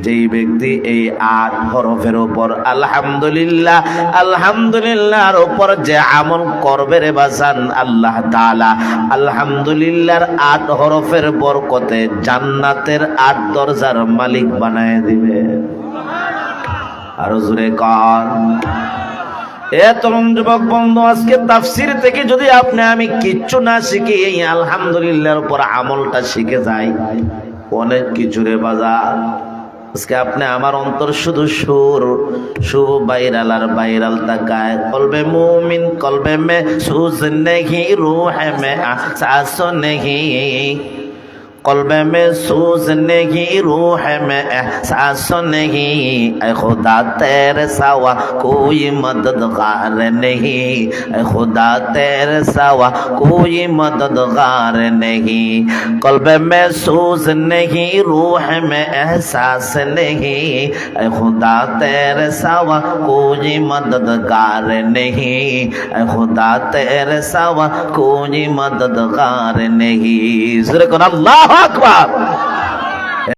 যেই ব্যক্তি এই 8 হরফের উপর আলহামদুলিল্লাহ আলহামদুলিল্লাহর উপর যে আমল করবে রে বাজান, আল্লাহ তাআলা আলহামদুলিল্লাহর 8 হরফের বরকতে জান্নাতের 8 দরজার মালিক বানায় দিবে। আর জোরে কর। এ তরুণ যুবক বন্ধু, আজকে তাফসীর থেকে যদি আপনি আমি কিচ্ছু না শিখি, এই আলহামদুলিল্লাহর উপর আমলটা শিখে যাই, অনেক কিছু রে বাজার। আজকে আপনি আমার অন্তর শুধু সুর বাইরাল আর বাইরাল তাকায়। কলবে মুমিন কলবে মে সুজ নেহি, রূহে মে আহসাস নেহি, कल्बे में सूज नहीं, रूह में एहसास नहीं, ऐ खुदा तेरे सिवा कोई मददगार नहीं, ऐ खुदा तेरे सिवा कोई मददगार नहीं। कल्बे में सूज नहीं, रूह में एहसास नहीं, ऐ खुदा तेरे सिवा कोई मददगार नहीं, ऐ खुदा तेरे सिवा कोई मददगार नहीं। ज़रा कौन अल्लाह আকবার।